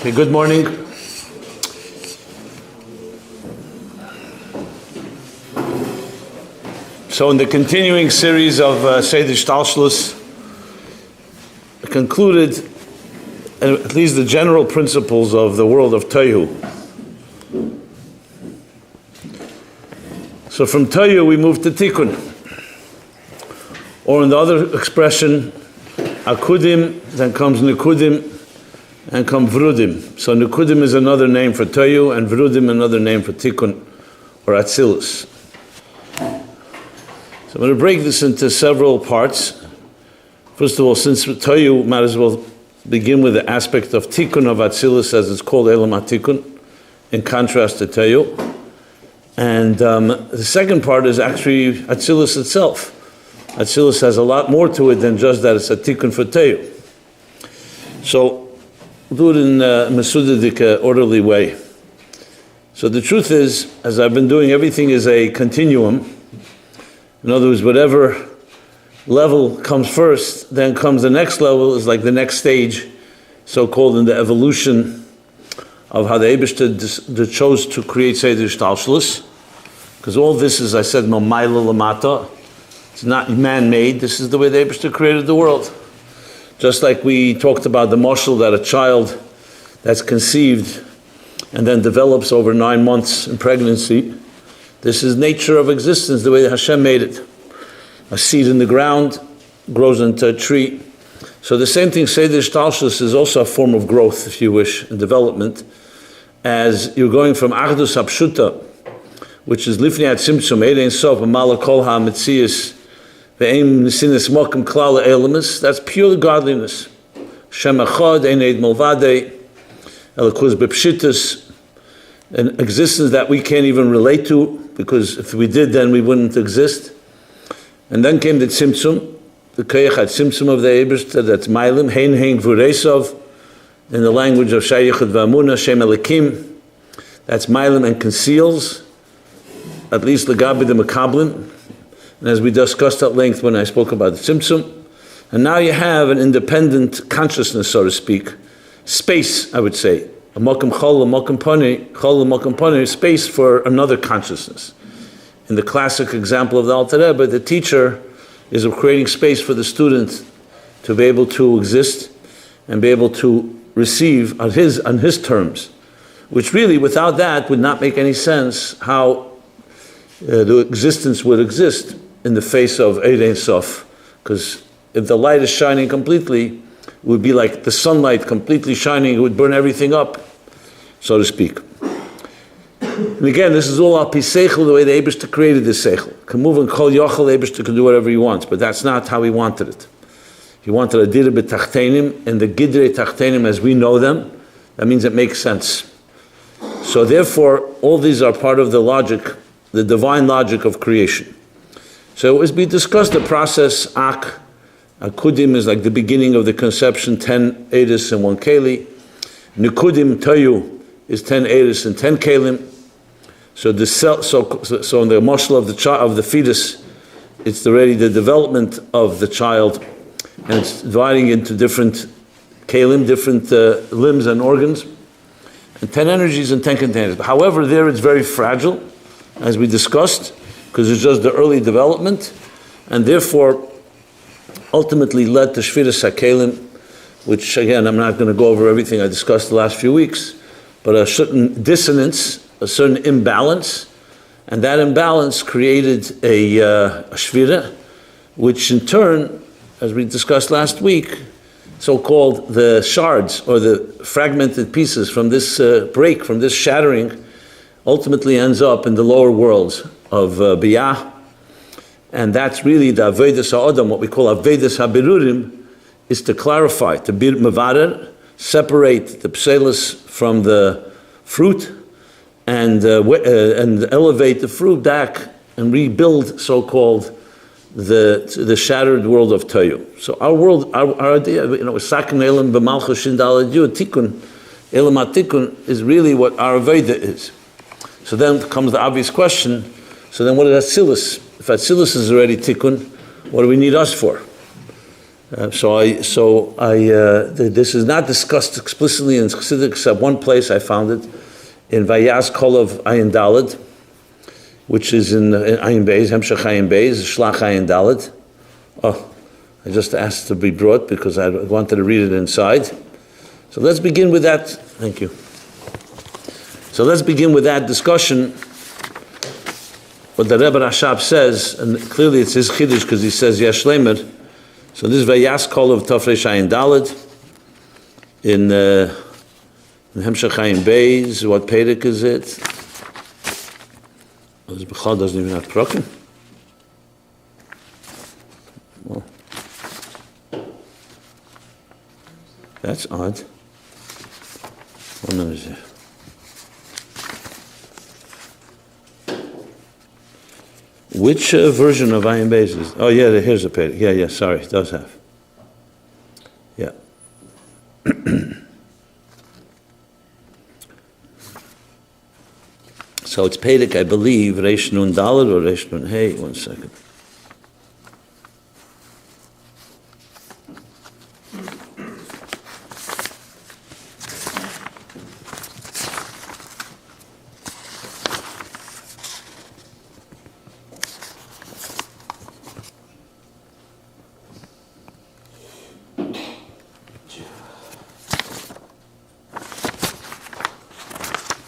Okay, good morning. So in the continuing series of Seder Shtalshlus, I concluded at least the general principles of the world of Tohu. So from Tohu we move to Tikkun. Or in the other expression, Akudim, then comes Nikudim, and come Vrudim. So Nikudim is another name for Tohu, and Vrudim another name for Tikkun, or Atzilus. So I'm going to break this into several parts. First of all, since Tohu, might as well begin with the aspect of Tikkun of Atzilus, as it's called Elam HaTikkun, in contrast to Tohu. And the second part is actually Atzilus itself. Atzilus has a lot more to it than just that it's a Tikkun for Tohu. So we'll do it in a Mesudadik, orderly way. So the truth is, as I've been doing, everything is a continuum. In other words, whatever level comes first, then comes the next level, is like the next stage, so-called in the evolution of how the Eibishter chose to create Seder Shtalshlus. Because all this is, I said, Mamayla Lamata. It's not man-made. This is the way the Eibishter created the world. Just like we talked about the mashal that a child that's conceived and then develops over 9 months in pregnancy, this is nature of existence, the way that Hashem made it. A seed in the ground grows into a tree. So the same thing, Seder Shtalshlus is also a form of growth, if you wish, and development, as you're going from Achdus Hapshuta, which is Lifnei Atzimtzum, Erein Sof, Amala Kol HaMetzias, that's pure godliness. Shem Echad, Ein Eid Milvadei, Elikus B'Pshitus, an existence that we can't even relate to, because if we did, then we wouldn't exist. And then came the Tzimtzum, the Koyach HaTzimtzum of the Eibishter, that's Mailim, Hein Hein Gvuresov, in the language of Shayichud V'Amunah, Shem Elikim, that's Mailim and conceals, at least Legabi the Makablin. And as we discussed at length when I spoke about the Tzimtzum, and now you have an independent consciousness, so to speak, space, I would say, a Mokum Chol, a Mokum Pone, space for another consciousness. In the classic example of the Alter Rebbe, the teacher is creating space for the student to be able to exist and be able to receive on his terms, which really, without that, would not make any sense how the existence would exist in the face of Erein Sof, because if the light is shining completely, it would be like the sunlight completely shining, it would burn everything up, so to speak. And again, this is all al pi seichel, the way the Eibishter created this seichel. Can move and kol yochel, the Eibishter can do whatever he wants, but that's not how he wanted it. He wanted a dira b'tachtenim, and the gidrei tachtenim as we know them, that means it makes sense. So therefore, all these are part of the logic, the divine logic of creation. So as we discussed the process, Akudim is like the beginning of the conception, 10 Eris and 1 Keli. Nikudim, Tohu, is 10 Eris and 10 Kelim. So in the mashal of the fetus, it's already the development of the child, and it's dividing into different Kelim, different limbs and organs, and 10 energies and 10 containers. However, there it's very fragile, as we discussed, because it's just the early development, and therefore ultimately led to Shviras HaKelim, which again, I'm not going to go over everything I discussed the last few weeks, but a certain dissonance, a certain imbalance, and that imbalance created a Shvira, which in turn, as we discussed last week, so-called the shards, or the fragmented pieces from this break, from this shattering, ultimately ends up in the lower worlds of Biyah, and that's really the Avedas HaAdam, what we call Avedas HaBirurim, is to clarify, to bir mevarer, separate the pselis from the fruit, and elevate the fruit back and rebuild, so-called, the shattered world of Tohu. So our world, our idea, Sakin Elam b'malchus shindal Tikkun, Elam HaTikkun is really what our Aveda is. So then comes the obvious question, so then what is Atzilus? If Atzilus is already Tikkun, what do we need us for? This is not discussed explicitly in Chassidus except one place I found it, in Vayas Kolov Ayin Daled, which is in Ayin Beis, Hemshech Ayin Beis, Shlach Ayin Daled. Oh, I just asked to be brought because I wanted to read it inside. So let's begin with that. Thank you. So let's begin with that discussion. What the Rebbe Rashab says, and clearly it's his Chiddush because he says Yesh Lemer. So this is Vayas Kolov Tafresh Ayin Daled in Hemshech Ayin Beis. What Perek is it? This Bechal doesn't even have Prokim. Well, that's odd. 1 minute here. Which version of Ayin Beis is? Oh yeah, here's a page. Yeah, sorry, it does have. Yeah. So it's Perek, I believe, Reish Nun Daled or Reish Nun Hey. 1 second.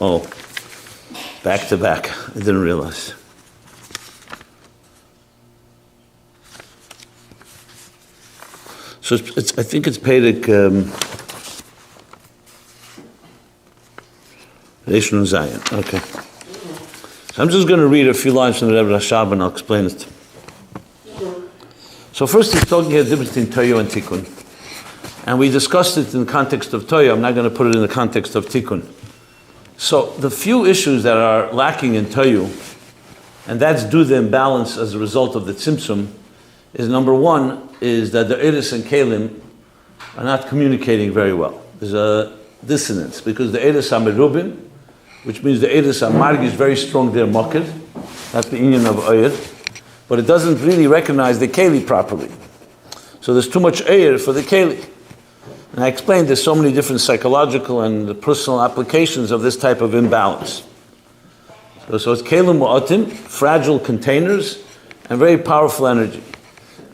Oh, back to back. I didn't realize. So I think it's Perek Reish Nun Zayin. Okay. So I'm just going to read a few lines from the Rebbe Rashab and I'll explain it. So first he's talking here the difference between Tohu and Tikkun. And we discussed it in the context of Tohu. I'm not going to put it in the context of Tikkun. So the few issues that are lacking in Tohu, and that's due to the imbalance as a result of the Tzimtzum, is number one, is that the Eidos and Kelim are not communicating very well. There's a dissonance, because the Eidos are Merubim, which means the Eidos are Margish, very strong, they're Mokir. That's the union of Oyer. But it doesn't really recognize the Keli properly. So there's too much Oyer for the Keli. And I explained there's so many different psychological and personal applications of this type of imbalance. So it's kelim mu'atim, fragile containers, and very powerful energy.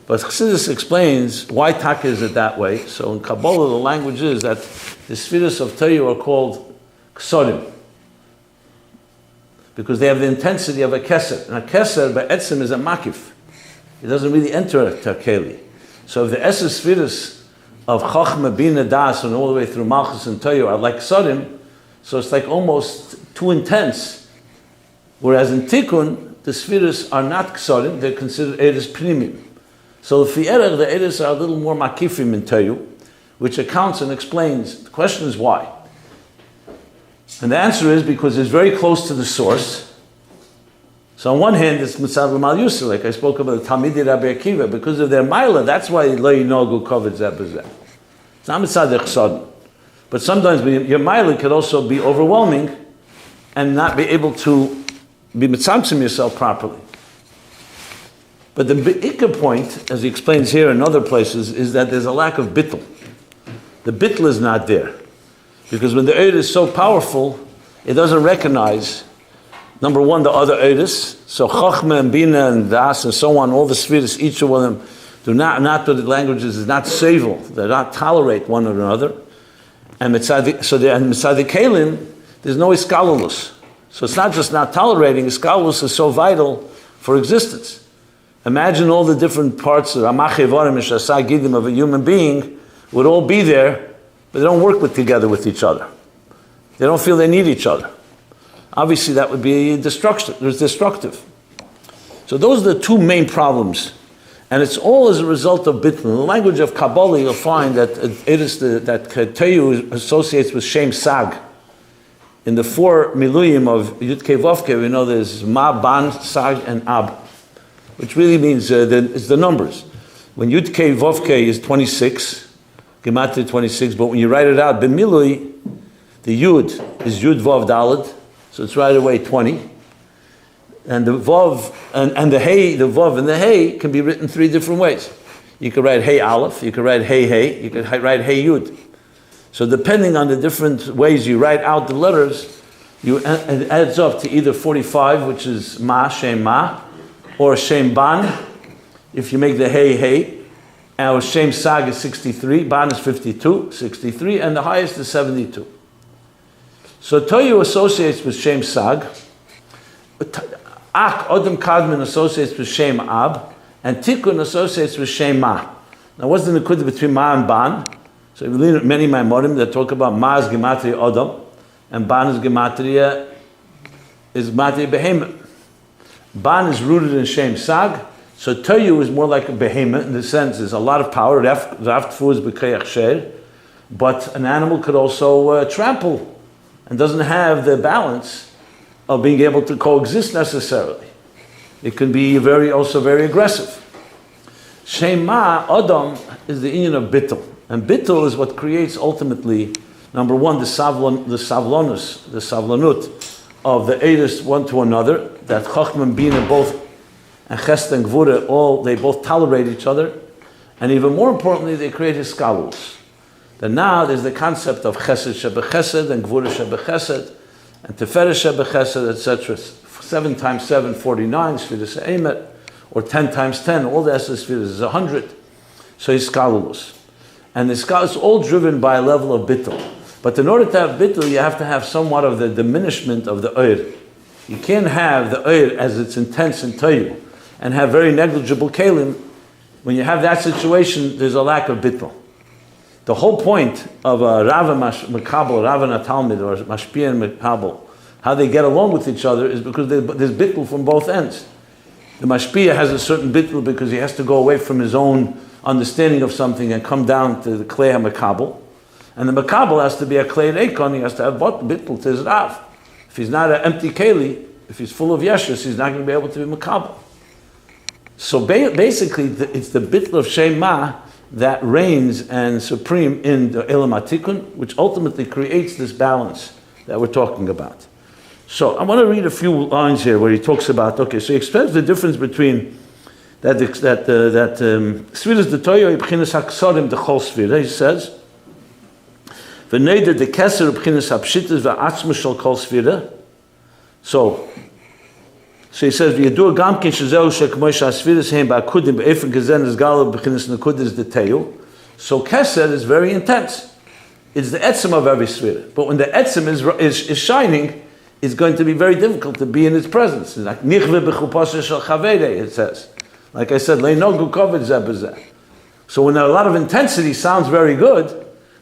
But Chassidus explains why taka is it that way. So in Kabbalah, the language is that the spheres of Tohu are called ksorim, because they have the intensity of a keser. And a keser, by etzim, is a makif. It doesn't really enter a keli. So if the eser spheres of Chachma, Bina, Das, and all the way through Malchus and Tohu are like Sodim, so it's like almost too intense. Whereas in Tikkun, the spheres are not Ksodim, they're considered Eidos Pnimim. So the Eidos are a little more Makifim in Tohu, which accounts and explains. The question is why? And the answer is because it's very close to the source. So on one hand, it's Mitzad L'mal Yusuf, like I spoke about the Talmidei Rabbi Akiva, because of their Maila, that's why Lo Yinogu Kovet Zeh B'Zeh. It's not Mitzad Echsad. But sometimes your Maila could also be overwhelming and not be able to be Mitzamtzim yourself properly. But the Ikka point, as he explains here and other places, is that there's a lack of Bittul. The Bittul is not there. Because when the Eid is so powerful, it doesn't recognize number one, the other Eidos. So Chachma and Bina and Das and so on, all the spheres, each of them do not the languages is not sevel. They not tolerate one another. And Mitzad the Kelim, there's no Iskalulus. So it's not just not tolerating, Iskalulus is so vital for existence. Imagine all the different parts of Amach Evarim and Shasai Gidim of a human being would all be there, but they don't work together with each other. They don't feel they need each other. Obviously, that would be destructive. So those are the two main problems. And it's all as a result of bittul. In the language of Kabbalah, you'll find that that Tohu associates with Shem Sag. In the 4 miluyim of Yud Kei Vav Kei, we know there's Ma, Ban, Sag, and Ab, which really means it's the numbers. When Yud Kei Vav Kei is 26, Gematria 26, but when you write it out, B'milui, the Yud is Yud Vav Daled, so it's right away 20. And the Vav and the Hey, the Vav and the Hey can be written 3 different ways. You could write Hey Aleph, you could write Hey, you could write Hey Yud. So depending on the different ways you write out the letters, it adds up to either 45, which is Ma, Shem Ma, or Shem Ban, if you make the Hey, or Shem Sag is 63, Ban is 52, 63, and the highest is 72. So Tohu associates with Shem Sag, Ak, Odom Kadmon associates with Shem Ab, and Tikkun associates with Shem Ma. Now what's the nekuda between Ma and Ban? So we learn many Maimorim that talk about Ma is Gematria Odom, and Ban is Gematria Behemoth. Ban is rooted in Shem Sag, so Tohu is more like a behemoth in the sense there's a lot of power, Raftfu is B'Kayach Sher, but an animal could also trample and doesn't have the balance of being able to coexist necessarily. It can be also very aggressive. Shem Ma, Odom, is the union of Bittul. And Bittul is what creates ultimately, number one, the savlonus, the savlanut of the Eidos one to another, that Chochmah and Bina both, and Chesed and Gvura, they both tolerate each other. And even more importantly, they create Hiskalus. Then now there's the concept of Chesed Shebechesed and Gvura Shebechesed, and Tiferes Shebechesed, etc. 7 times 7, 49, Sfiras Eimet, or 10 times 10, all the Sfiras is 100. So Hiskalus. And the Hiskalus is all driven by a level of Bittul. But in order to have Bittul, you have to have somewhat of the diminishment of the Oir. You can't have the Oir as it's intense in Tohu and have very negligible Kalim. When you have that situation, there's a lack of Bittul. The whole point of a Rava Mekabel, Rava Natalmid, or Mashpia and Mekabel, how they get along with each other is because there's Bittul from both ends. The Mashpia has a certain Bittul because he has to go away from his own understanding of something and come down to the Klei HaMekabel. And the Mekabel has to be a Klei Eikon, he has to have Bittul to his Rav. If he's not an empty Keli, if he's full of Yeshus, he's not going to be able to be Mekabel. So basically, it's the Bittul of Shem Ma that reigns and supreme in the Elam HaTikkun, which ultimately creates this balance that we're talking about. So I want to read a few lines here where he talks about, so he explains the difference between Sfiras de Tohu B'chinas HaKsorim de Chol Sfira, he says, V'neider de Keser B'chinas HaPshitas V'atzma Shel Kol Sfira. So he says, V'yadur gam kin shezeu shekmoy sha'asfiras heim ba'akudim b'efen gezen es galo b'chinas nekudas de Tohu. So Keser is very intense. It's the etzem of every Sfira. But when the etzem is shining, it's going to be very difficult to be in its presence. It's like nichve b'chupaseh shel chavere, it says. Like I said, leinogu koved zeh b'zeh. So when a lot of intensity sounds very good,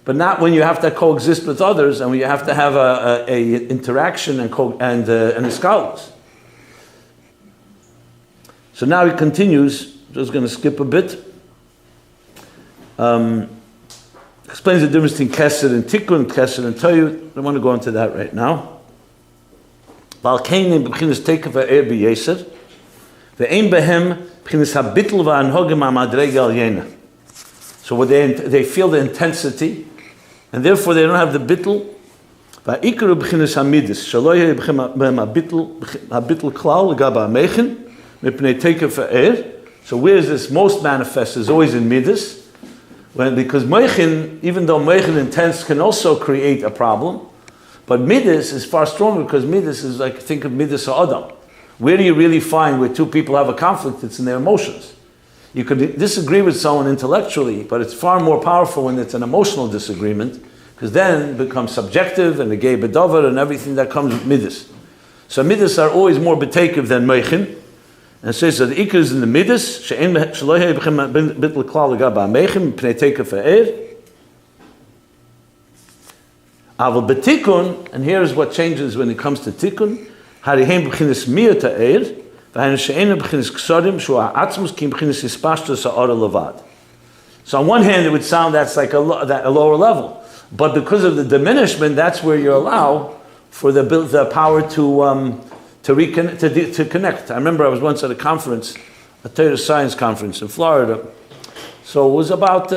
but not when you have to coexist with others and when you have to have a interaction and escalos. So now he continues, just going to skip a bit. Explains the difference between Chesed and Tikkun, Chesed and Tohu. I don't want to go into that right now. Balkeinim b'chinas teikav ha'er b'yeser, ve'ein behem b'chinas ha'bitl v'anhogim ha'madrega al yena. So when they feel the intensity, and therefore they don't have the bitl. Va'ikaru b'chinas ha'midus, shelo yeh b'chem ha'bitl klal l'gaba ha'meichen, mipnei teikav ha'er. So where is this most manifest is always in midus, because meichin, even though meichin intense can also create a problem, but Midas is far stronger because Midas is like, think of Midas Adam. Where do you really find where two people have a conflict? It's in their emotions. You could disagree with someone intellectually, but it's far more powerful when it's an emotional disagreement, because then it becomes subjective and the gay bedover and everything that comes with Midas. So Midas are always more betakev than Meichin. And so the Iker is in the Midas, Shalohe b'chem bitl klal l'gaba Meichin, pnei tekev ha'er. Aval b'tikkun, and here is what changes when it comes to tikkun. Harihem b'chinas miyat ha'er, v'hayin she'ena b'chinas ksorim, shu ha'atzmus ki b'chinas hispashtus ha'ora levad. So on one hand, it would sound that's like a lower level, but because of the diminishment, that's where you allow for the power to connect. I remember I was once at a conference, a Torah science conference in Florida. So it was about,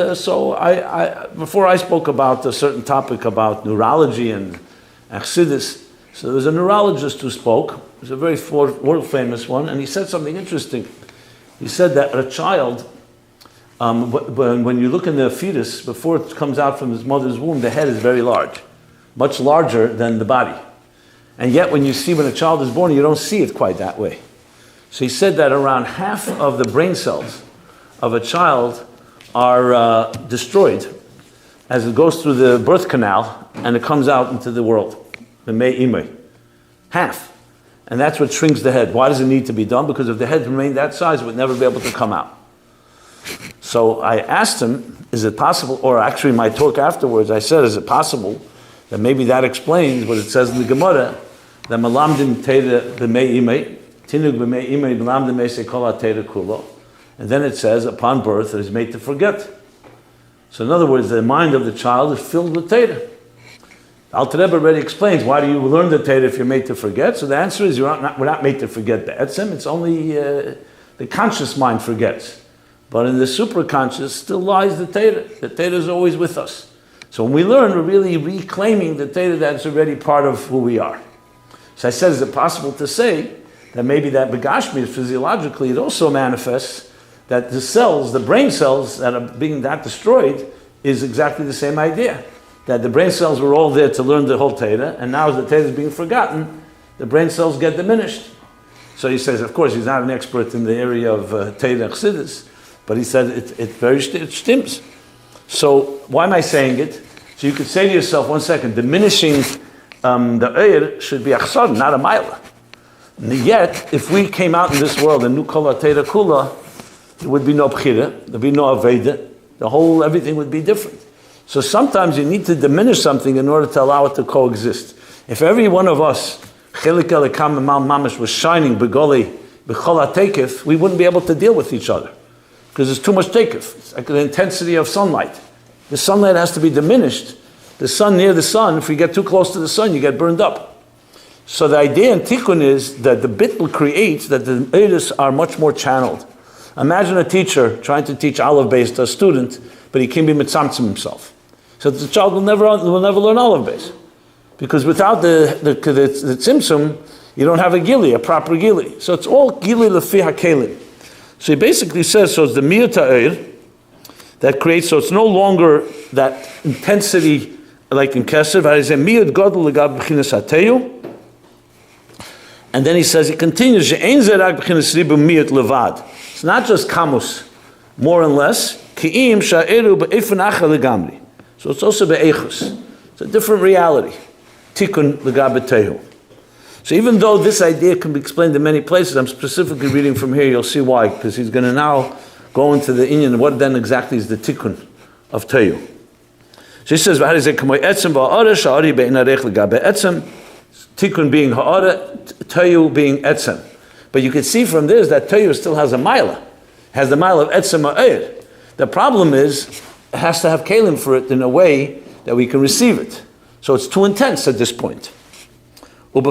before I spoke about a certain topic about neurology and Chassidus, so there was a neurologist who spoke. He was a very world famous one, and he said something interesting. He said that a child, But when you look in the fetus, before it comes out from his mother's womb, the head is very large, much larger than the body. And yet when you see when a child is born, you don't see it quite that way. So he said that around half of the brain cells of a child are destroyed as it goes through the birth canal and it comes out into the world. Half. And that's what shrinks the head. Why does it need to be done? Because if the head remained that size, it would never be able to come out. So I asked him, is it possible, or actually my talk afterwards, I said, is it possible that maybe that explains what it says in the Gemara, that malamdim teira b'mei imei, tinug b'mei imei malamdim meisei kol ha'teira kulo. And then it says, upon birth, it is made to forget. So in other words, the mind of the child is filled with teira. Alter Rebbe already explains, why do you learn the teira if you're made to forget? So the answer is, we're not made to forget the etzem, it's only the conscious mind forgets. But in the superconscious still lies the teira. The teira is always with us. So when we learn, we're really reclaiming the teira that's already part of who we are. So I said, is it possible to say that maybe that begashmi, physiologically, it also manifests that the cells, the brain cells that are being that destroyed, is exactly the same idea. That the brain cells were all there to learn the whole teira, and now as the teira is being forgotten, the brain cells get diminished. So he says, of course, he's not an expert in the area of teira and Chassidus, but he said it stims. So why am I saying it? So you could say to yourself, one second, diminishing the eir should be achsad, not a maila. Yet, if we came out in this world and knew kol ha'teira kula, there would be no bchira, there'd be no aveda, everything would be different. So sometimes you need to diminish something in order to allow it to coexist. If every one of us, chelik elikam emal mamash, was shining begoli b'chol ha'tekef, we wouldn't be able to deal with each other. Because there's too much tekef. It's like the intensity of sunlight. The sunlight has to be diminished. The sun, near the sun, if you get too close to the sun, you get burned up. So the idea in Tikkun is that the bittul creates that the eidos are much more channeled. Imagine a teacher trying to teach aleph beis to a student, but he can't be mitzamtzim himself. So the child will never learn aleph beis. Because without the tzimtzum, you don't have a gili, a proper gili. So it's all gili lefi hakelim. So he basically says, so it's the miyut ha'ir that creates, so it's no longer that intensity like in Keser, miyut gadol legab b'chinas hateyu. And then he says, he continues, she'ein zerag b'chinas ribu miyut levad. It's not just kamus, more and less, ki'im sha'eru b'efen acha legamri. So it's also be'echus. It's a different reality. Tikkun legab b'tehu. So even though this idea can be explained in many places, I'm specifically reading from here, you'll see why, because he's going to now go into the inyan, what then exactly is the tikkun of tehu. So he says, tikkun being ha'ara, tehu being etzem. But you can see from this that tehu still has a mila, has the mila of etzem ha'ir. The problem is, it has to have kalim for it in a way that we can receive it. So it's too intense at this point. Okay,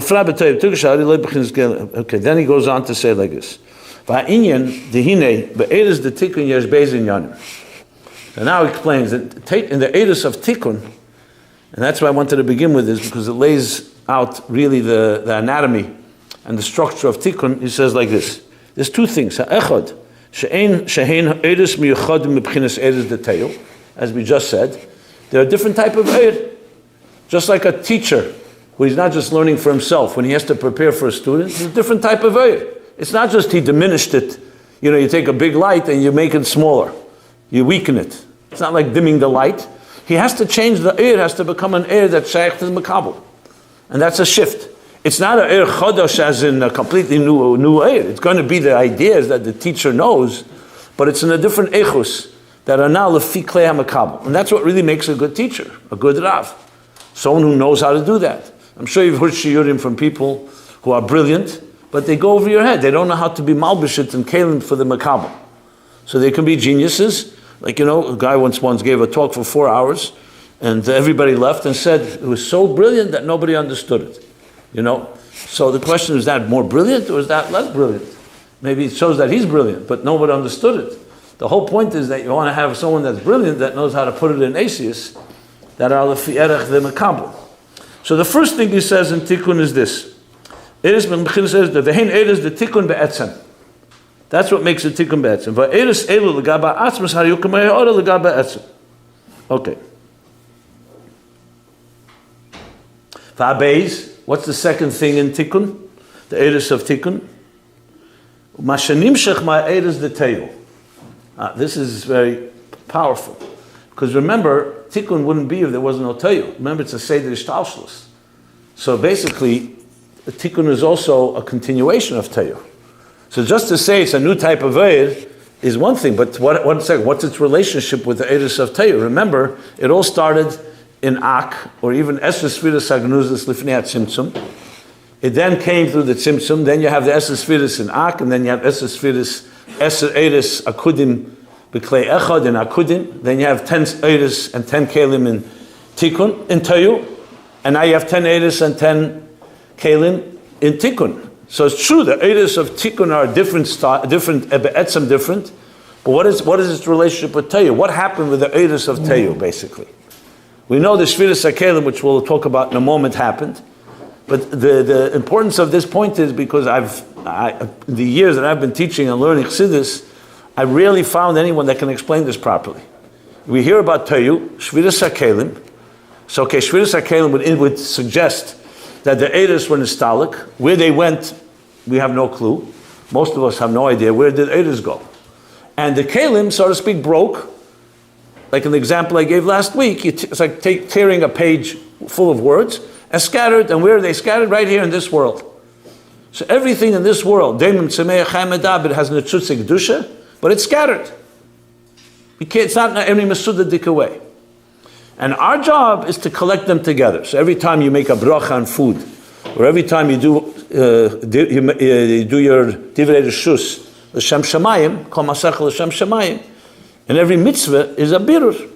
then he goes on to say like this. So now he explains that in the Eidos of Tikkun, and that's why I wanted to begin with this, because it lays out really the anatomy and the structure of Tikkun. He says like this. There's two things. As we just said, there are different type of Eid. Just like a teacher, who he's not just learning for himself, when he has to prepare for a student, it's a different type of Eid. It's not just he diminished it. You take a big light and you make it smaller. You weaken it. It's not like dimming the light. He has to change the Eid, has to become an Eid that's shaykh to the Makabel. And that's a shift. It's not an Eid Chodosh as in a completely new Eid. It's going to be the ideas that the teacher knows, but it's in a different Echus that are now Lefi Klei HaMakabel. And that's what really makes a good teacher, a good Rav. Someone who knows how to do that. I'm sure you've heard shiurim from people who are brilliant, but they go over your head. They don't know how to be malbishit and kalim for the makabel. So they can be geniuses. Like, a guy once gave a talk for 4 hours, and everybody left and said it was so brilliant that nobody understood it. So the question is that more brilliant or is that less brilliant? Maybe it shows that he's brilliant, but nobody understood it. The whole point is that you want to have someone that's brilliant that knows how to put it in Asius, that are lefi erech the makabel. So the first thing he says in Tikkun is this. The Ve'hen Eres the Tikkun be'etzem. That's what makes it tikkun be'etzem. Va'eres elu l'gaba atzmas hariyukim ha'ya'ora l'gaba etzem. Okay. Va'abeis, what's the second thing in tikkun? The eres of tikkun. Mashanimshech ma'eres deteyu. This is very powerful. Because remember, tikkun wouldn't be if there was no teyu. Remember, it's a seder ishtalshlus. So basically, the tikkun is also a continuation of teyu. So just to say it's a new type of eir is one thing, but what's its relationship with the eres of teyu? Remember, it all started in Ak, or even Esres Sfiras Agnuzis Lifnei HaTzimtzum. It then came through the Tzimtzum, then you have the Esres Sfiras in Ak, and then you have Esres Sfiras, Eser Eres Akudim, B'klei Echad in Akudim, then you have 10 Eres and 10 Kelim in Tikkun, in Teyu, and now you have 10 Eres and 10 Kelim in Tikkun. So it's true, the Eres of Tikkun are different, Be'etzem different, but what is its relationship with Teyu? What happened with the Eres of Teyu, basically? We know the Shviras HaKelim, which we'll talk about in a moment, happened. But the importance of this point is because the years that I've been teaching and learning Chassidus, I rarely found anyone that can explain this properly. We hear about Teyu, Shviras HaKelim. So, okay, Shviras HaKelim would suggest that the Eres were nostalgic. Where they went, we have no clue. Most of us have no idea. Where did Eres go? And the Kelim, so to speak, broke. Like an example I gave last week, it's like tearing a page full of words and scattered. And where are they scattered? Right here in this world. So everything in this world, it has netzutzik dusha, but it's scattered. It's not every masuda dik away. And our job is to collect them together. So every time you make a bracha on food, or every time you do your divrei reshus, l'shem shamayim, kol masach l'shem shamayim, and every mitzvah is a birur.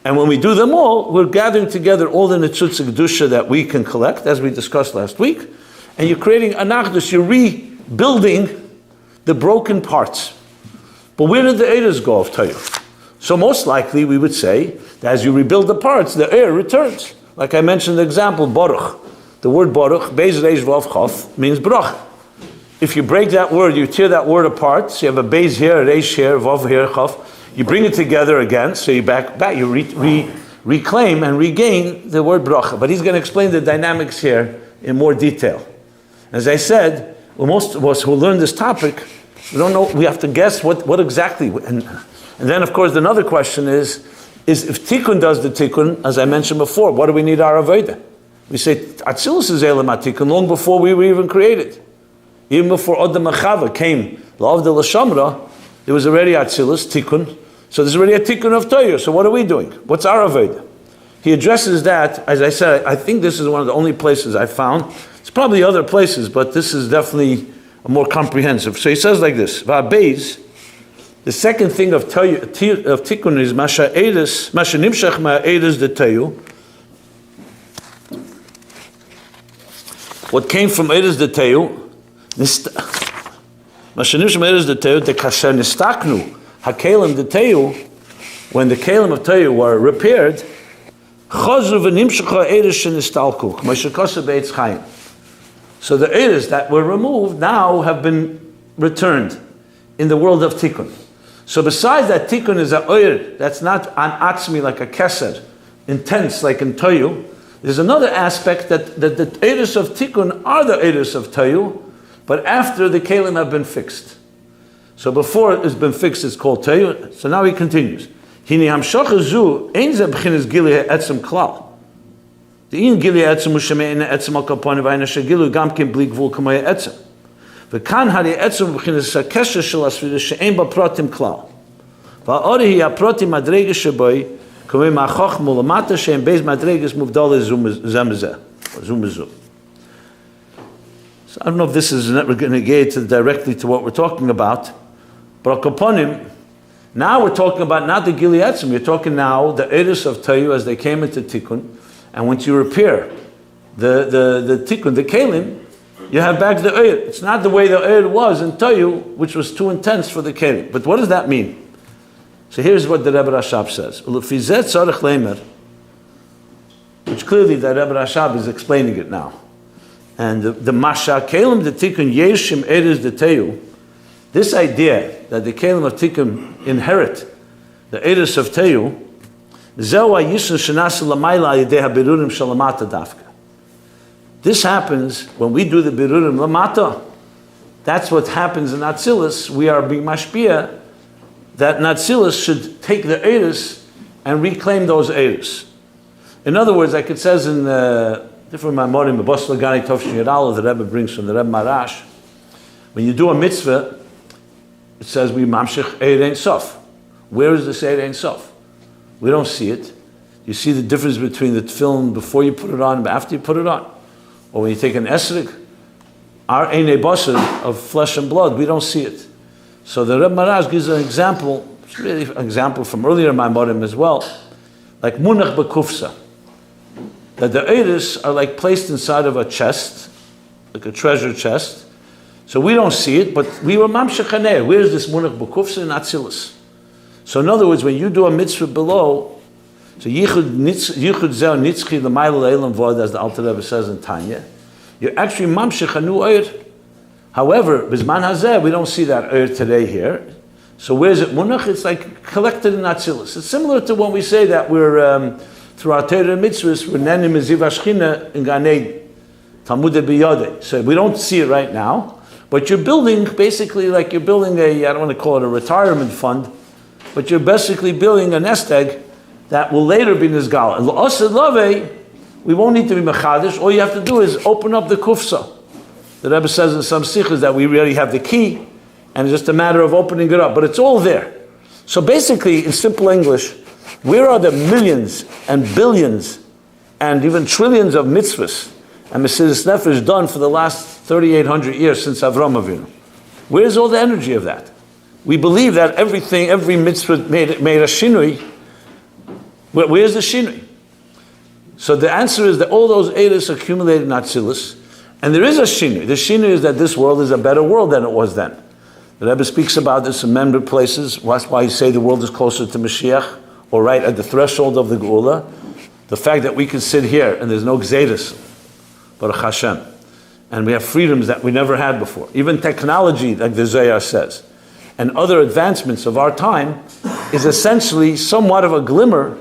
And when we do them all, we're gathering together all the netzutzik dusha that we can collect, as we discussed last week, and you're creating an achdus, you're rebuilding the broken parts. But where did the Eres go of Teyu? So most likely we would say that as you rebuild the parts, the air returns. Like I mentioned the example, Baruch. The word Baruch, Beis Reish Vav Chaf, means Brach. If you break that word, you tear that word apart, so you have a Beis here, a Reish here, Vav here, Chaf, you bring it together again, so you you reclaim and regain the word bracha. But he's going to explain the dynamics here in more detail. As I said, most of us who learn this topic, we don't know, we have to guess what exactly. And then, of course, another question is if Tikkun does the Tikkun, as I mentioned before, what do we need our Avodah? We say, Atzilus is Elam HaTikkun, long before we were even created. Even before Adam Achava came, L'Avdei L'Shamra, there was already Atzilus, Tikkun. So there's already a Tikkun of Teyu. So what are we doing? What's our Avodah? He addresses that, as I said, I think this is one of the only places I found. It's probably other places, but this is definitely more comprehensive. So he says like this, Va'abeis, the second thing of Tikkun is Masha Nimshach Ma'eres de Teyu. What came from Eres de Teyu, Masha Nimshach Ma'eres de Teyu, the Kasher Nistaknu, HaKelim de Teyu, when the Kelim of Teyu were repaired, Chazru v'nimshacha Eres shenistalku, K'mashakasa be'etz chayim. So the Eres that were removed now have been returned in the world of Tikkun. So besides that Tikkun is a Eir that's not an atzmi like a keser, intense like in Teyu, there's another aspect that the Eres of Tikkun are the Eres of Teyu, but after the Kelim have been fixed. So before it's been fixed, it's called Teyu. So now he continues. Hini hamshacha zu ein ze b'chinas gilui ha'etzem klal. The in gilui ha'etzem u'sheme'in ha'etzem al kaponi v'ayna shegilu gam ken bli gvul k'may ha'etzem. V'kan hari ha'etzem b'chinas ha'kesher shel ha'sfira she'ein ba'pratim klal. V'a'ori hi ha'pratim madreges sheboi k'may ma'achach mu'lamata she'en beis madreges muvdale zemezeh. So I don't know if this is never going to get directly to what we're talking about, but Akaponim, now we're talking about not the Gili Etzem, you're talking now the Eres of Teyu as they came into Tikkun, and once you repair the Tikkun, the Kelim, you have back the Eir. It's not the way the Eir was in Teyu, which was too intense for the Kelim. But what does that mean? So here's what the Rebbe Rashab says. Which clearly the Rebbe Rashab is explaining it now. And the Masha Kelim, the Tikkun Yeshim Eres the Teyu, This idea that the Kelim of Tikkun inherit the Eidus of Teyu, this happens when we do the Birurim Lamata. That's what happens in Atzilus. We are being mashpia that Atzilus should take the Eidus and reclaim those Eidus. In other words, like it says in different Maimorim, Bos Lagani Tovshin Yadal, the Rebbe brings from the Rebbe Marash, when you do a mitzvah, it says we mamshich Eid Ein Sof. Where is this Eid Ein Sof? We don't see it. You see the difference between the tefillin before you put it on and after you put it on. Or when you take an esrog, our Einei Basar of flesh and blood, we don't see it. So the Rebbe Marash gives an example, it's really an example from earlier Maimorim as well, like Munach B'Kufsa. That the Eidus are like placed inside of a chest, like a treasure chest. So we don't see it, but we were mamshech haneh. Where is this munach b'kufsa in Atzilus? So in other words, when you do a mitzvah below, so yichud zeh nitzchi l'mayla le'elam vod, as the Alter Rebbe says in Tanya, you're actually mamshech hanu oyer. However, bizman hazeh, we don't see that oyer today here. So where is it munach? It's like collected in Atzilus. It's similar to when we say that we're through our Torah mitzvahs, we're nenim meziv hashchina in Ganei Talmud biyodei. So we don't see it right now, but you're building basically like you're building I don't want to call it a retirement fund, but you're basically building a nest egg that will later be nizgal. And l'osed lave, we won't need to be mechadish. All you have to do is open up the kufsa. The Rebbe says in some sikhs that we really have the key, and it's just a matter of opening it up. But it's all there. So basically, in simple English, where are the millions and billions and even trillions of mitzvahs and Mesilas Nefesh done for the last 3,800 years since Avram Avinu? Where's all the energy of that? We believe that every mitzvah made a shinui. Where's the shinui? So the answer is that all those Eidos accumulated in Atzilus, and there is a shinui. The shinui is that this world is a better world than it was then. The Rebbe speaks about this in many places. That's why he say the world is closer to Mashiach, or right at the threshold of the Geula. The fact that we can sit here and there's no Gzeiris, Baruch Hashem, and we have freedoms that we never had before. Even technology, like the Zohar says, and other advancements of our time is essentially somewhat of a glimmer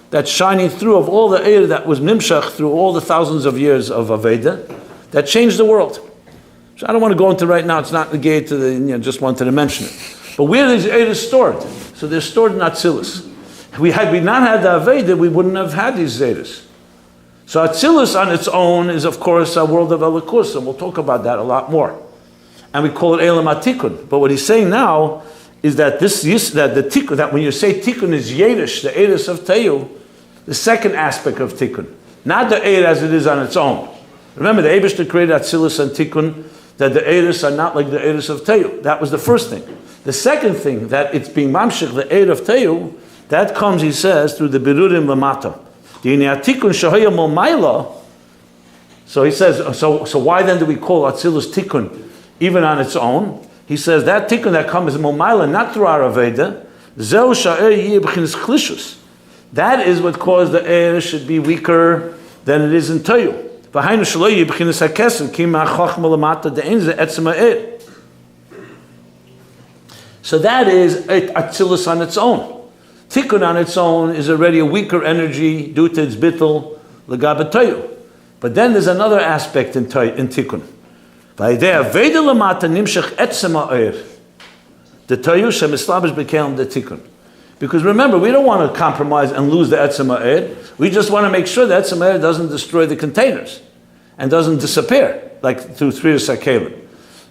that's shining through of all the Eir that was Nimshach through all the thousands of years of Aveda that changed the world. So I don't want to go into right now, it's not negated to the, just wanted to mention it. But where are these Eir stored? So they're stored in Atzilus. Had we not had the Aveda, we wouldn't have had these Zedus. So Atzilus on its own is, of course, a world of Elikus, and we'll talk about that a lot more. And we call it Elam HaTikkun. But what he's saying now is that that when you say Tikkun is Yedish, the Eidus of Teyu, the second aspect of Tikkun, not the Eid as it is on its own. Remember, the Eibishter created Atzilus and Tikkun, that the Eidus are not like the Eidus of Teyu. That was the first thing. The second thing, that it's being mamshich, the Eid of Teyu, that comes, he says, through the Birurim Lamata. So he says, so why then do we call Atzilus Tikkun even on its own? He says that Tikkun that comes is Momaila, not through our Aveda. That is what caused the air should be weaker than it is in Toyu. So that is Atzilus on its own. Tikkun on its own is already a weaker energy due to its bittul l'gabe Toyu. But then there's another aspect in Tikkun. The Toyu shemislabish became the Tikkun. Because remember, we don't want to compromise and lose the etzem ha'ed. We just want to make sure that etzem ha'ed doesn't destroy the containers and doesn't disappear, like through Thriyas HaKelim.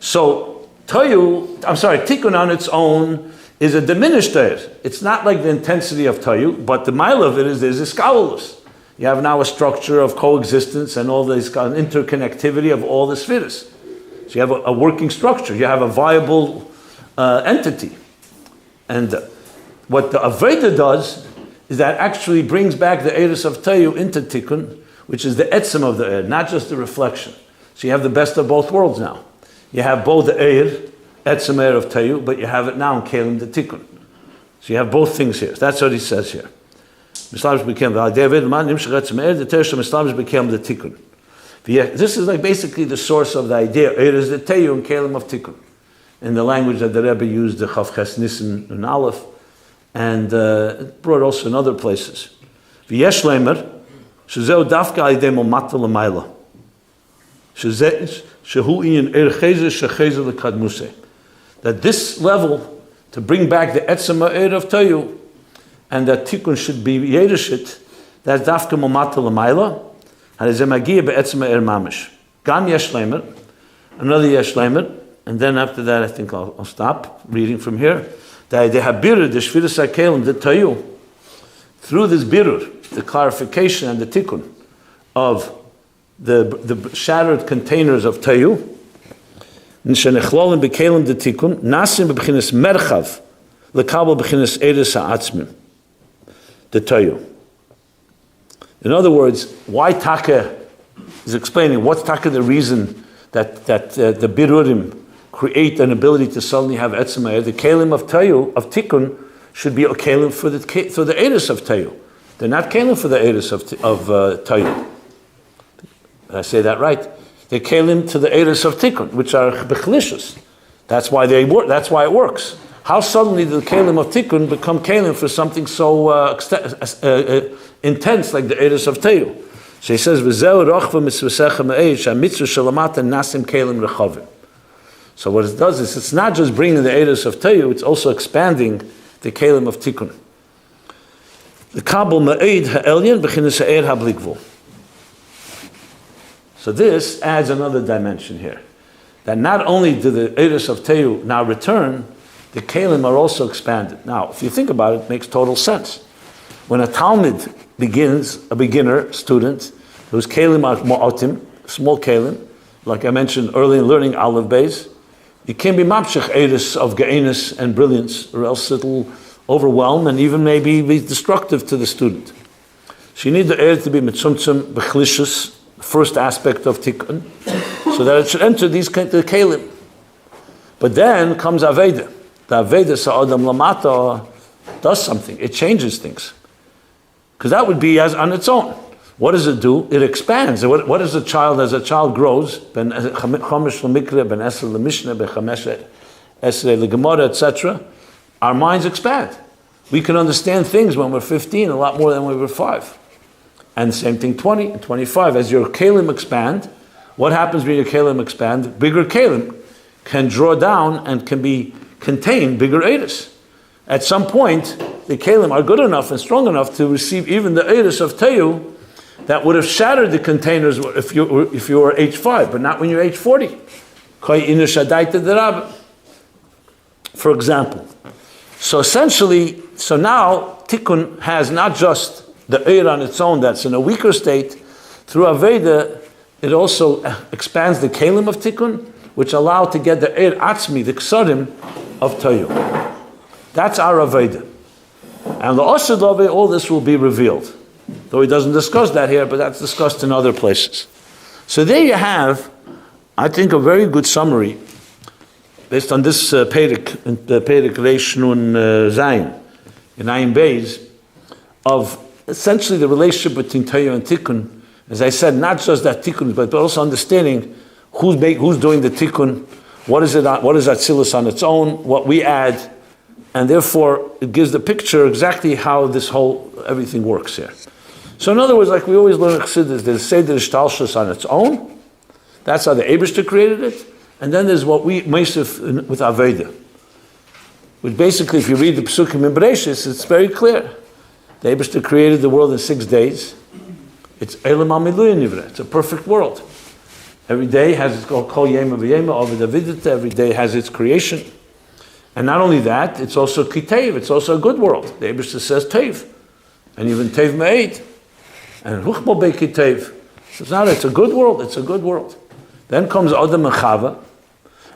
So Tikkun on its own is a diminished Eir. It's not like the intensity of Toyu, but the mile of it is there's Iskawalus. You have now a structure of coexistence and all this interconnectivity of all the spheres. So you have a working structure. You have a viable entity. And what the Aveda does is that actually brings back the Eirus of Toyu into Tikkun, which is the etzem of the Eir, not just the reflection. So you have the best of both worlds now. You have both the Eir, etzem Eir of Toyu, but you have it now in Kelim the Tikkun. So you have both things here. That's what he says here. Mislavish became the Tikkun. This is like basically the source of the idea. Eir is the Toyu and Kelim of Tikkun. in the language that the Rabbi used, the Chav Ches Nissen and Aleph, and it brought also in other places. V'yesh leimer, shezeu dafka al-yedei momata l'mayla. Shehu in ercheze shecheze l'kadmuse. That this level, to bring back the etzem ha'er of Tohu, and that tikkun should be yereshit, that's dafka momata l'mayla, and it's a magia be'etzem ha'er mamish. Gam yesh leimer, another yesh leimer, and then after that I think I'll stop reading from here. That they have birur, the shviras hakelim, the Tohu, through this birur, the clarification and the tikkun of the shattered containers of Tohu, nishenechlolim bekelim the tikkun, nasim b'chinas merchav, lekabel b'chinas eres ha'atzmim, the Tohu. In other words, why Taka is explaining what's Taka the reason that the birurim create an ability to suddenly have etzem ha'er. The kelim of Tohu, of tikkun, should be a kelim for the eres of Tohu. They're not kelim for the eres of Tohu. Did I say that right? They're kelim to the eres of tikkun, which are bechlishus. That's why they work. That's why it works. How suddenly did the kelim of tikkun become kelim for something so intense like the eres of Tohu? So he says, "V'zeu rochva mitzvasecha me'ed shamitzvah shalamata nasim kelim rechavim." So what it does is, it's not just bringing the eres of Tohu; it's also expanding the kelim of tikkun. The kabel me'ed ha'elyon b'chinas ha'er hablikvul. So this adds another dimension here, that not only do the eres of Tohu now return, the kelim are also expanded. Now, if you think about it, it makes total sense. When a Talmud begins, a beginner student, whose kelim are mu'atim, small kelim, like I mentioned early in learning Aleph Beis, you can't be mapshech eres of ge'enis and brilliance, or else it'll overwhelm and even maybe be destructive to the student. So you need the eres to be mitzumtzum bechlishus, the first aspect of tikkun, so that it should enter these the kelim. But then comes aveda. The aveda sa'adam lamata does something. It changes things. Because that would be as on its own. What does it do? It expands. What is a child as a child grows? Ben chomesh l'mikra, ben esrei l'mishnah, ben chomesh esrei l'gemara, etc. Our minds expand. We can understand things when we're 15 a lot more than when we were 5. And the same thing 20 and 25. As your kelim expand, what happens when your kelim expand? Bigger kelim can draw down and can contain bigger eres. At some point, the kelim are good enough and strong enough to receive even the eres of Tohu that would have shattered the containers if you were age 5, but not when you're age 40. For example. So essentially, now tikkun has not just the eir on its own that's in a weaker state. Through aveda, it also expands the kelim of tikkun, which allow to get the eir atzmi, the ksarim of Tohu. That's our aveda. And the osad of it, all this will be revealed. Though he doesn't discuss that here, but that's discussed in other places. So there you have, I think, a very good summary based on this Perek Reish Nun Zayin in Ayin Beis of essentially the relationship between Tohu and Tikkun. As I said, not just that Tikkun, but also understanding who's doing the Tikkun, what is Atzilus on its own, what we add, and therefore it gives the picture exactly how this whole everything works here. So in other words, like we always learn in Chassidus, there's Seder Ishtalshus on its own. That's how the Eibishter created it. And then there's what we meisif with Aveda. Which basically, if you read the Psukim in Bereshis, it's very clear. The Eibishter created the world in 6 days. It's Elam HaMiluya Nivra. It's a perfect world. Every day has its Kol Yema V'Yema, Ovid Avidita. Every day has its creation. And not only that, it's also Kitev. It's also a good world. The Eibishter says Tev. And even Tev Me'ed. And Ruchmo Be'Ki Tev. It's a good world. It's a good world. Then comes Adam and Chava.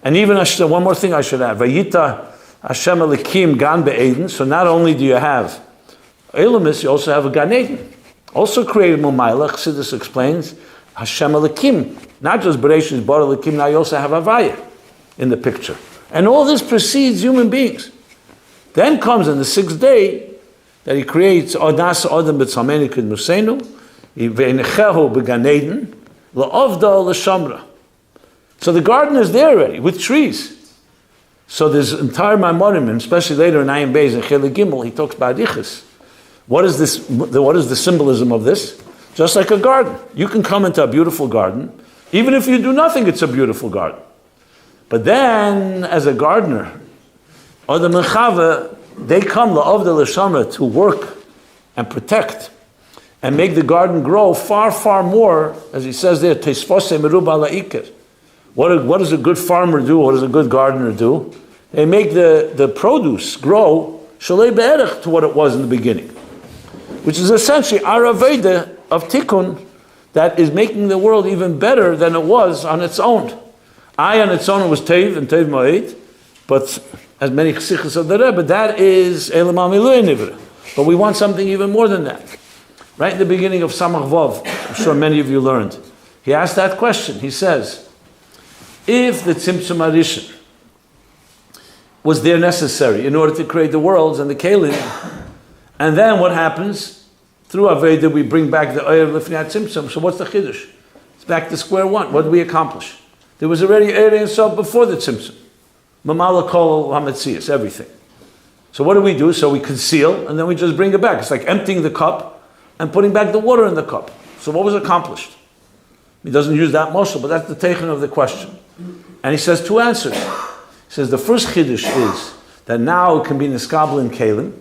And even one more thing I should add. Vayita Hashem Elikim Gan Be'Eden. So not only do you have Elamis, you also have a Gan Eden. Also created Mumayla. Chassidus explains Hashem Elikim. Not just Bereshis Bar Elikim. Now you also have Havaya in the picture. And all this precedes human beings. Then comes in the 6th day that he creates Odas Adam B'Tzameni Kid Musenu, Ve'nechehu B'Gan Eden, La'avda L'Shamra. So the garden is there already with trees. So there's entire Maimonim, and especially later in Ayin Beis and Chele Gimel, he talks about Ichus. What is this? What is the symbolism of this? Just like a garden. You can come into a beautiful garden. Even if you do nothing, it's a beautiful garden. But then, as a gardener, or the Mechava, they come, La'ovda L'Shamra, to work and protect and make the garden grow far, far more, as he says there, Teisfose Meruba La'ikir. What does a good farmer do? What does a good gardener do? They make the produce grow Shalei Be'erech to what it was in the beginning, which is essentially Araveda of Tikkun that is making the world even better than it was on its own. On its own it was Tev and Tev Ma'id, but as many Chasichas of the Rebbe, that is Elam HaMilui Nivra. But we want something even more than that. Right in the beginning of Samach Vav, I'm sure many of you learned, he asked that question. He says, if the Tzimtzum Arishin was there necessary in order to create the worlds and the Kelim, and then what happens? Through Aveda we bring back the Eir Lifnei Tzimtzum. So what's the Chiddush? It's back to square one. What did we accomplish? There was already Eir Ein Sof before the Tzimtzum. Mamala Kol HaMetzias, everything. So what do? So we conceal, and then we just bring it back. It's like emptying the cup and putting back the water in the cup. So what was accomplished? He doesn't use that moshel, but that's the teichin of the question. And he says two answers. He says the first chiddush is that now it can be niskabel in kelim.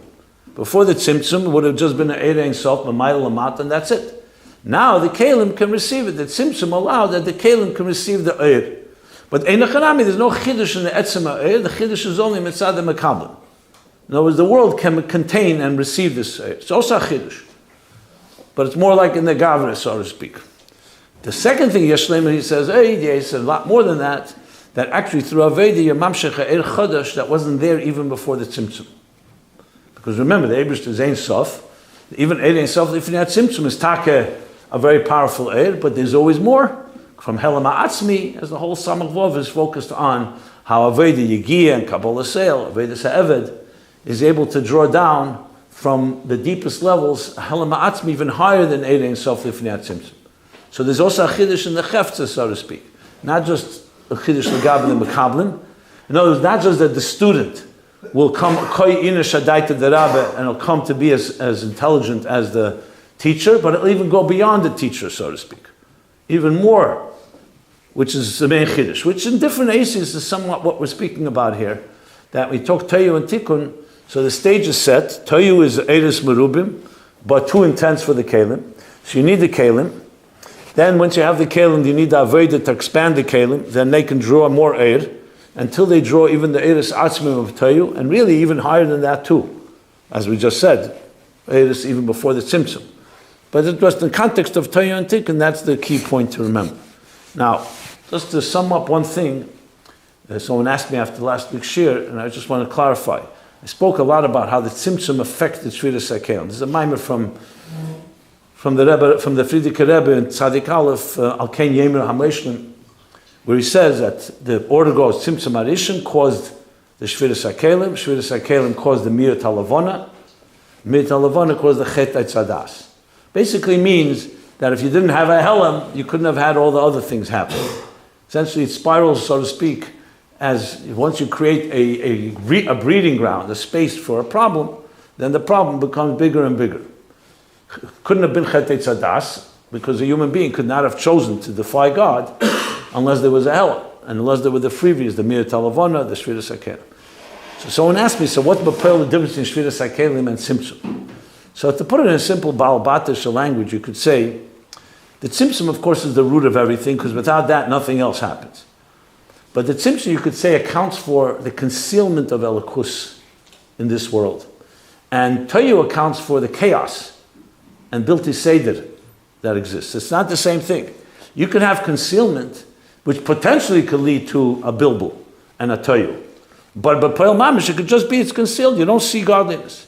Before the tzimtzum, it would have just been an eir ein sof, mamayel lamat, and that's it. Now the kelim can receive it. The tzimtzum allowed that the kelim can receive the eir. But ein achanami, there's no chiddush in the etzem eir. The chiddush is only mitzad the mekabel. In other words, the world can contain and receive this eir. It's also a chiddush, but it's more like in the gavra, so to speak. The second thing, Yeshleim, he says, he said a lot more than that, that actually through Aveda, you're mamshech eir chodesh that wasn't there even before the tzimtzum. Because remember, the Eibush is Ein Sof. Even Eir Ein Sof, if you're not tzimtzum, is take a very powerful eir, but there's always more. From Helam HaAtzmi, as the whole Samach Vov is focused on how Aveda Yegiya and Kabbalah Seil, Aveda Sa'eved, is able to draw down from the deepest levels, Helam HaAtzmi, even higher than Eir Ein Sof, if you're not tzimtzum. So there's also a chiddush in the chefza, so to speak. Not just a chiddush l'gablin and mekablin. In other words, not just that the student will come koi ina shadaita the rabbi and he'll come to be as intelligent as the teacher, but it'll even go beyond the teacher, so to speak. Even more, which is the main chiddush, which in different aces is somewhat what we're speaking about here. That we talk Tohu and Tikkun, so the stage is set. Tohu is Eiris Merubim, but too intense for the Kalim. So you need the Kalim. Then once you have the kelim, you need the Aveda to expand the kelim, then they can draw more eir, until they draw even the eiris atzmim of Tohu, and really even higher than that too. As we just said, eiris even before the tzimtzum. But it was the context of Tohu and Tikkun, and that's the key point to remember. Now, just to sum up one thing, someone asked me after last week's shir, and I just want to clarify. I spoke a lot about how the tzimtzum affected Shviras HaKelim. This is a mimer from the Rebbe, from the Frierdiker Rebbe in Tzadik Aleph, Al-Ken Yemer HaMeshlim, where he says that the order goes, Tzimtzum Arishin caused the Shviras HaKelim caused the Mir Talavona caused the Chet Tzadas. Basically means that if you didn't have a Helam, you couldn't have had all the other things happen. Essentially it spirals, so to speak, as once you create a breeding ground, a space for a problem, then the problem becomes bigger and bigger. Couldn't have been Chet Tzadas, because a human being could not have chosen to defy God unless there was a hell, and unless there were the freebies, the Mir Talavona, the Shviras HaKelim. So someone asked me, so what's the difference between Shviras HaKelim and Tzimtzum? So to put it in a simple Baal Batish language, you could say, the Tzimtzum, of course, is the root of everything, because without that, nothing else happens. But the Tzimtzum, you could say, accounts for the concealment of Elokus in this world. And Tohu accounts for the chaos and Bilti Seder that exists. It's not the same thing. You can have concealment, which potentially could lead to a bilbul and a Tohu. But Poel Mamish, it could just be it's concealed. You don't see godliness.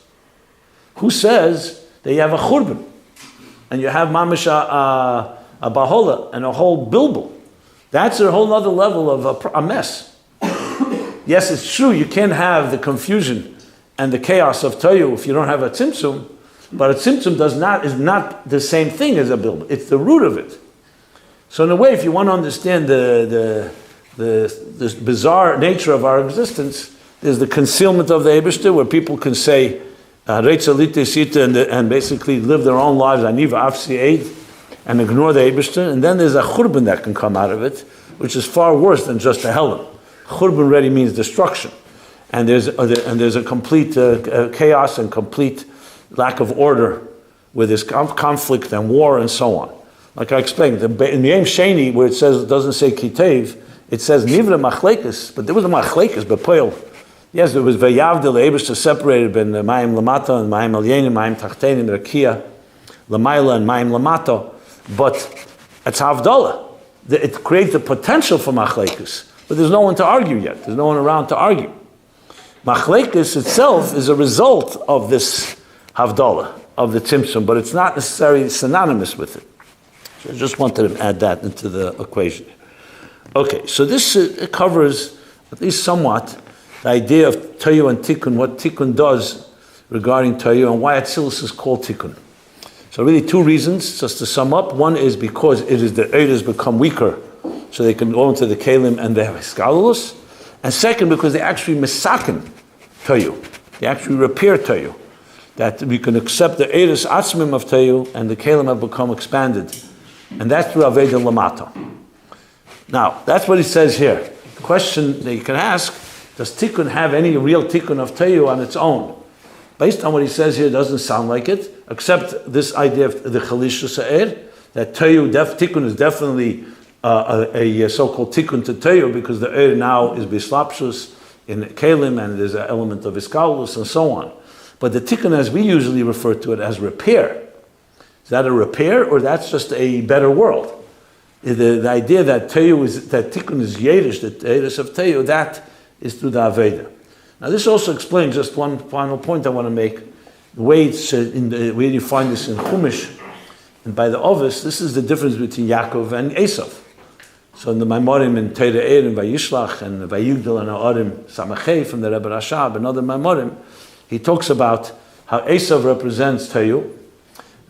Who says that you have a churban and you have Mamish a bahola and a whole bilbul? That's a whole other level of a mess. Yes, it's true, you can't have the confusion and the chaos of Tohu if you don't have a tzimtzum, but a tzimtzum is not the same thing as a bilbul. It's the root of it. So in a way, if you want to understand the this bizarre nature of our existence is the concealment of the Eibishter, where people can say, and basically live their own lives, and ignore the Eibishter. And then there's a churban that can come out of it, which is far worse than just a helam. Churban already means destruction. And there's a complete chaos and complete lack of order with this conflict and war and so on. Like I explained, in the Yom Sheni, where it doesn't say Kitev, it says Nivra Machlekes, but there was a Machlekes, but Poil. Yes, there was Vayavdil, the Eibishter separated between Mayim Lamata and Mayim Alyenim, Mayim Tachtenim, Rakia, Lamaila and Mayim Lamato, but it's Havdalah. It creates the potential for Machlekes, but there's no one to argue yet. There's no one around to argue. Machlekes itself is a result of this Havdalah, of the Tzimtzum, but it's not necessarily synonymous with it. So I just wanted to add that into the equation. Okay, so this covers, at least somewhat, the idea of Tohu and Tikkun, what Tikkun does regarding Tohu, and why Atzilus is called Tikkun. So really two reasons, just to sum up. One is because the Eidos become weaker, so they can go into the Kalim and they have Hiskalulus. And second, because they actually misaken Tohu. They actually repair Tohu. That we can accept the Eidos Atzmim of Tohu, and the Kalim have become expanded. And that's through Aveda Lamato. Now, that's what he says here. The question that you can ask, does Tikkun have any real Tikkun of Tohu on its own? Based on what he says here, it doesn't sound like it, except this idea of the Chalisha Sa'ir, that Tikkun is definitely a so-called Tikkun to Tohu, because the Eir now is Bislapshus in Kalim, and there's an element of Iskaulus and so on. But the Tikkun, as we usually refer to it, as repair. Is that a repair, or that's just a better world? The idea that Tikkun is Yerish, the Yerish of Tohu, that is through the Aveda. Now this also explains just one final point I want to make. The way where you find this in Chumash, and by the Ovis, this is the difference between Yaakov and Esav. So in the Maimorim in Teira Eir and Vayishlach and Vayugdal and Ha'arim Samachei from the Rebbe Rashab and other Maimorim, he talks about how Esav represents Tohu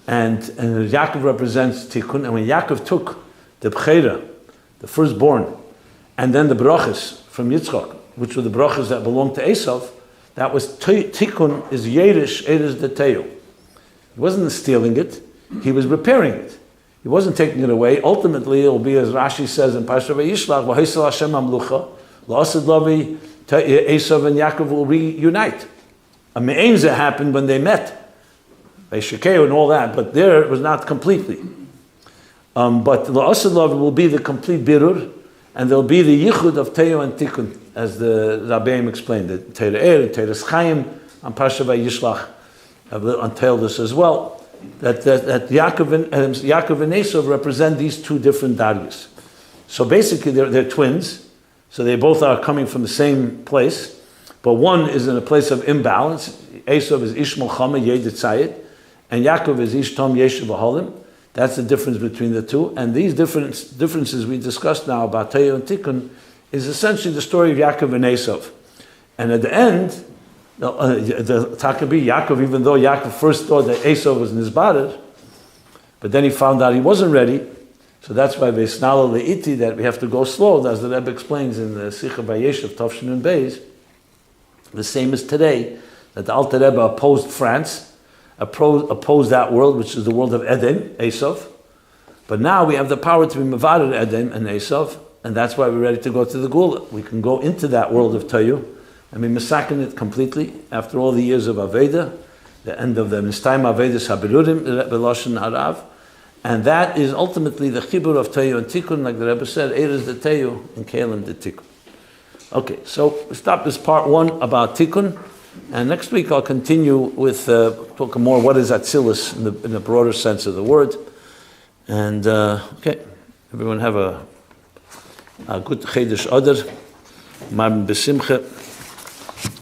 and Yaakov represents Tikkun. And when Yaakov took the Bcheira, the firstborn, and then the brachas from Yitzchak, which were the brachas that belonged to Esav, that was Tikkun is Yerish, Eres de Tohu. He wasn't stealing it, he was repairing it. He wasn't taking it away. Ultimately, it will be, as Rashi says in Parashat Vayishlach, V'haisel Hashem Amlucha, La'asad Lavi, Esav and Yaakov will reunite. A me'enza happened when they met, Vayshekeu and all that, but there it was not completely. But La'asad Lavi will be the complete birur, and there'll be the yichud of Tohu and Tikkun, as the Rabbi explained, the Teira Eir, Teira Chaim, and Parashat Vayishlach until this as well. That Yaakov and Esav represent these two different daryas. So basically they're twins, so they both are coming from the same place, but one is in a place of imbalance. Esav is Ish Milchama Yedid Tzayid, and Yaakov is Ish Tom Yeshiv Halim. That's the difference between the two. And these differences we discussed now about Tohu and Tikkun is essentially the story of Yaakov and Esav. And at the end, the Takabi, Yaakov, even though Yaakov first thought that Esav was Nizbarer, but then he found out he wasn't ready. So that's why Vesnala Le'iti, that we have to go slow, as the Rebbe explains in the Sikha Bayeshev, Tovshin and Beis. The same as today, that the Alter Rebbe opposed France, opposed that world, which is the world of Eden, Esav. But now we have the power to be Mevarer Eden and Esav, and that's why we're ready to go to the Gula. We can go into that world of Tohu and be Mesaken it completely after all the years of Aveda, the end of the Nistaim Avedas Habirurim, Beloshen Harav, and that is ultimately the Chibur of Tohu and Tikkun, like the Rebbe said, Eres the Tohu and Kalim the Tikkun. Okay, so we stop this part one about Tikkun, and next week I'll continue with talking more what is Atzilus in the broader sense of the word. And okay, everyone have a good Chedesh Adar, Mar B'Simcha.